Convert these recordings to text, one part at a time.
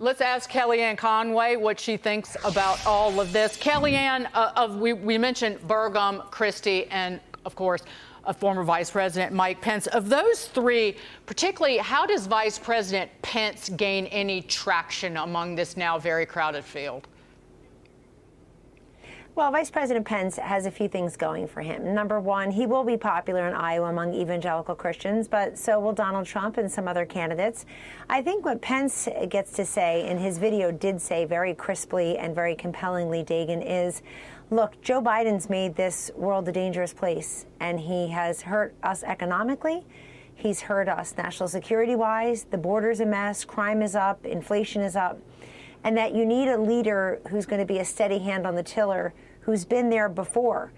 let's ask Kellyanne Conway what she thinks about all of this. Kellyanne, we mentioned Burgum, Christie, and, of course, former Vice President Mike Pence. Of those three, particularly, how does Vice President Pence gain any traction among this now very crowded field? Well, Vice President Pence has a few things going for him. Number one, he will be popular in Iowa among evangelical Christians, but so will Donald Trump and some other candidates. I think what Pence gets to say, and his video did say very crisply and very compellingly, Dagan, is, look, Joe Biden's made this world a dangerous place, and he has hurt us economically. He's hurt us national security-wise. The border's a mess. Crime is up. Inflation is up. And that you need a leader who's going to be a steady hand on the tiller, who's been there before.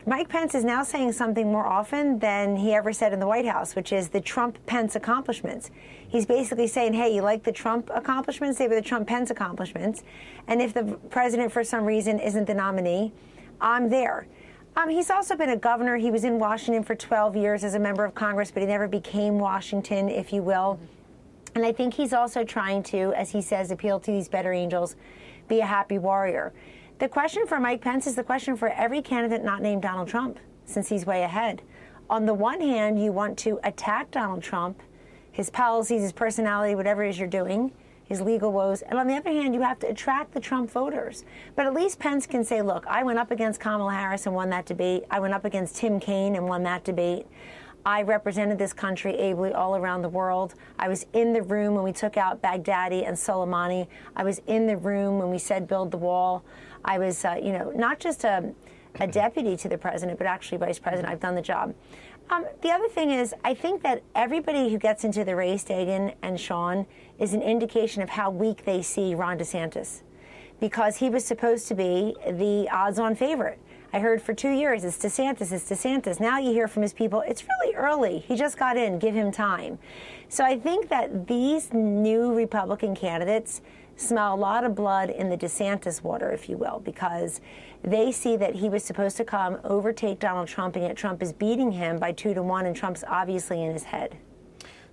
Mike Pence is now saying something more often than he ever said in the White House, which is the Trump-Pence accomplishments. He's basically saying, hey, you like the Trump accomplishments? They were the Trump-Pence accomplishments. And if the president, for some reason, isn't the nominee, I'm there. He's also been a governor. He was in Washington for 12 years as a member of Congress, but he never became Washington, if you will. And I think he's also trying to, as he says, appeal to these better angels, be a happy warrior. The question for Mike Pence is the question for every candidate not named Donald Trump, since he's way ahead. On the one hand, you want to attack Donald Trump, his policies, his personality, whatever it is you're doing, his legal woes. And on the other hand, you have to attract the Trump voters. But at least Pence can say, look, I went up against Kamala Harris and won that debate. I went up against Tim Kaine and won that debate. I represented this country ably all around the world. I was in the room when we took out Baghdadi and Soleimani. I was in the room when we said build the wall. I was, not just a deputy to the president, but actually vice president. I've done the job. The other thing is, I think that everybody who gets into the race, Dagan and Sean, is an indication of how weak they see Ron DeSantis, because he was supposed to be the odds-on favorite. I heard for 2 years, it's DeSantis, it's DeSantis. Now you hear from his people, it's really early. He just got in, give him time. So I think that these new Republican candidates smell a lot of blood in the DeSantis water, if you will, because they see that he was supposed to come overtake Donald Trump, and yet Trump is beating him by 2-1, and Trump's obviously in his head.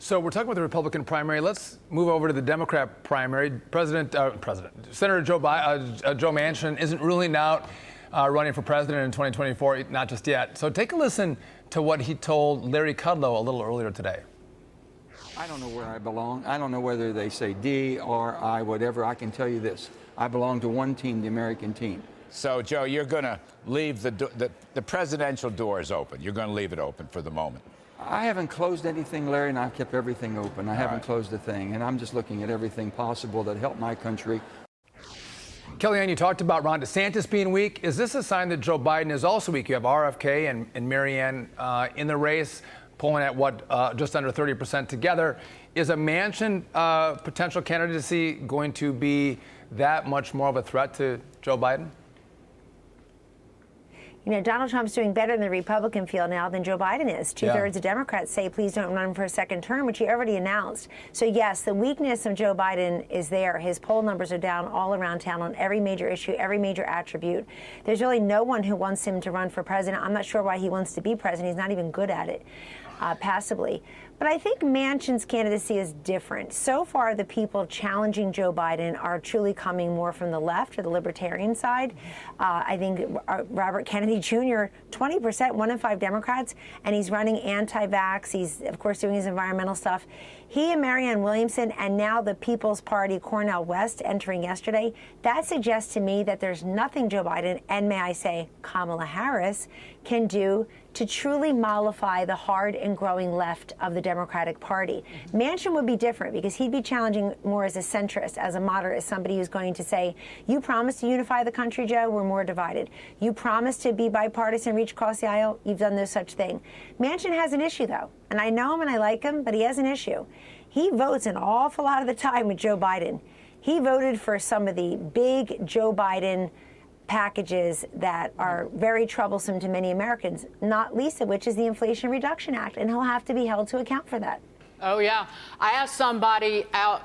So we're talking about the Republican primary. Let's move over to the Democrat primary. Senator Joe Manchin isn't ruling out running for president in 2024, not just yet. So take a listen to what he told Larry Kudlow a little earlier today. I don't know where I belong. I don't know whether they say D, R, I, whatever. I can tell you this. I belong to one team, the American team. So, Joe, you're going to leave the presidential doors open. You're going to leave it open for the moment. I haven't closed anything, Larry, and I've kept everything open. I haven't closed a thing, and I'm just looking at everything possible that helped my country. Kellyanne, you talked about Ron DeSantis being weak. Is this a sign that Joe Biden is also weak? You have RFK and Marianne in the race, polling at just under 30% together. Is a Manchin potential candidacy going to be that much more of a threat to Joe Biden? You know, Donald Trump's doing better in the Republican field now than Joe Biden is. Two-thirds of Democrats say, please don't run for a second term, which he already announced. So, yes, the weakness of Joe Biden is there. His poll numbers are down all around town on every major issue, every major attribute. There's really no one who wants him to run for president. I'm not sure why he wants to be president. He's not even good at it, passively. But I think Manchin's candidacy is different. So far, the people challenging Joe Biden are truly coming more from the left or the libertarian side. I think Robert Kennedy Jr., 20%, 1 in 5 Democrats, and he's running anti-vax. He's, of course, doing his environmental stuff. He and Marianne Williamson, and now the People's Party, Cornel West, entering yesterday, that suggests to me that there's nothing Joe Biden, and may I say Kamala Harris, can do to truly mollify the hard and growing left of the Democratic Party. Manchin would be different because he'd be challenging more as a centrist, as a moderate, as somebody who's going to say, you promised to unify the country, Joe, we're more divided. You promised to be bipartisan, reach across the aisle, you've done no such thing. Manchin has an issue, though, and I know him and I like him, but he has an issue. He votes an awful lot of the time with Joe Biden. He voted for some of the big Joe Biden packages that are very troublesome to many Americans, not least of which is the Inflation Reduction Act, and he'll have to be held to account for that. Oh, yeah. I asked somebody out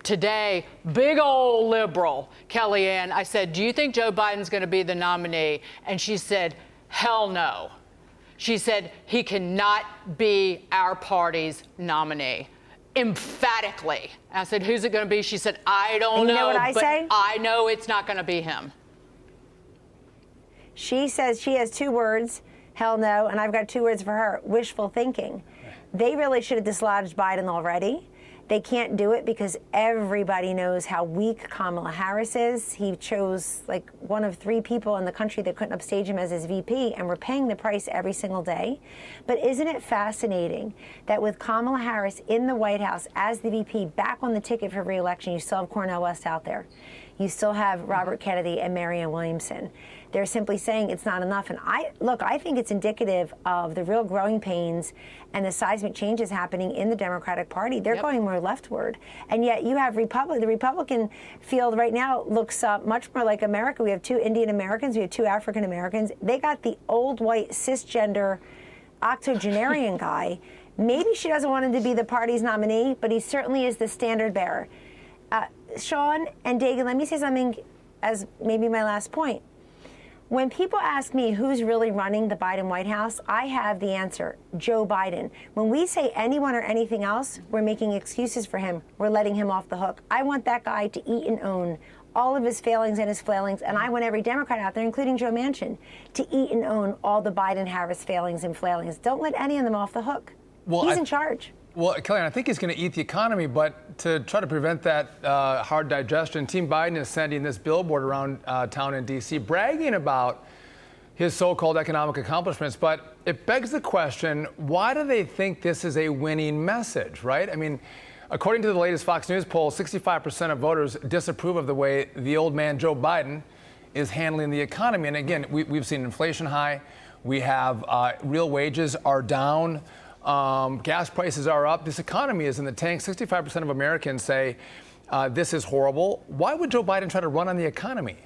today, big old liberal, Kellyanne, I said, do you think Joe Biden's going to be the nominee? And she said, hell no. She said, he cannot be our party's nominee. emphatically. I said, who's it going to be? She said, I don't know. You know what I but say? I know it's not going to be him. She says she has 2 words, hell no, and I've got 2 words for her, wishful thinking. They really should have dislodged Biden already. They can't do it because everybody knows how weak Kamala Harris is. He chose like one of 3 people in the country that couldn't upstage him as his VP, and we're paying the price every single day. But isn't it fascinating that with Kamala Harris in the White House as the VP back on the ticket for re-election, you still have Cornel West out there. You still have Robert Kennedy and Marianne Williamson. They're simply saying it's not enough. And I think it's indicative of the real growing pains and the seismic changes happening in the Democratic Party. They're going more leftward. And yet you have the Republican field right now looks much more like America. We have 2 Indian Americans. We have 2 African Americans. They got the old white cisgender octogenarian guy. Maybe she doesn't want him to be the party's nominee, but he certainly is the standard bearer. Sean and Dagan, let me say something as maybe my last point. When people ask me who's really running the Biden White House, I have the answer, Joe Biden. When we say anyone or anything else, we're making excuses for him. We're letting him off the hook. I want that guy to eat and own all of his failings and his flailings, and I want every Democrat out there, including Joe Manchin, to eat and own all the Biden-Harris failings and flailings. Don't let any of them off the hook. He's in charge. Well, Kellyanne, I think he's going to eat the economy, but to try to prevent that hard digestion, Team Biden is sending this billboard around town in D.C. bragging about his so-called economic accomplishments. But it begs the question, why do they think this is a winning message, right? I mean, according to the latest Fox News poll, 65% of voters disapprove of the way the old man Joe Biden is handling the economy. And again, we've seen inflation high. We have real wages are down. Gas prices are up. This economy is in the tank. 65% of Americans say this is horrible. Why would Joe Biden try to run on the economy?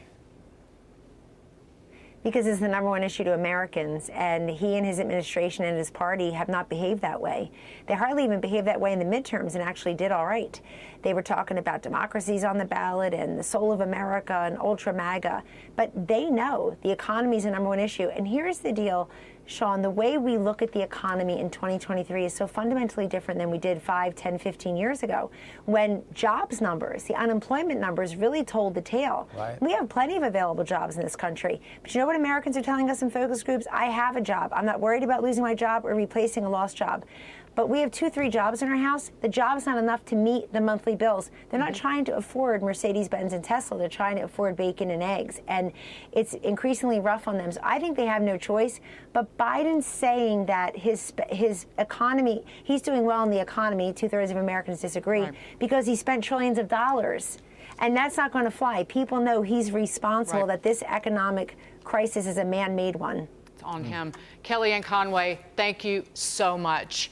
Because it's the #1 issue to Americans, and he and his administration and his party have not behaved that way. They hardly even behaved that way in the midterms and actually did all right. They were talking about democracies on the ballot and the soul of America and ultra MAGA, but they know the economy is the #1 issue. And here's the deal, Sean, the way we look at the economy in 2023 is so fundamentally different than we did 5, 10, 15 years ago, when jobs numbers, the unemployment numbers really told the tale. Right. We have plenty of available jobs in this country. But you know what Americans are telling us in focus groups? I have a job. I'm not worried about losing my job or replacing a lost job. But we have 2, 3 jobs in our house. The job's not enough to meet the monthly bills. They're not trying to afford Mercedes-Benz and Tesla. They're trying to afford bacon and eggs. And it's increasingly rough on them. So I think they have no choice. But Biden's saying that his economy, he's doing well in the economy, 2/3 of Americans disagree, because he spent trillions of dollars. And that's not going to fly. People know he's responsible, that this economic crisis is a man-made one. It's on him. Kellyanne Conway, thank you so much.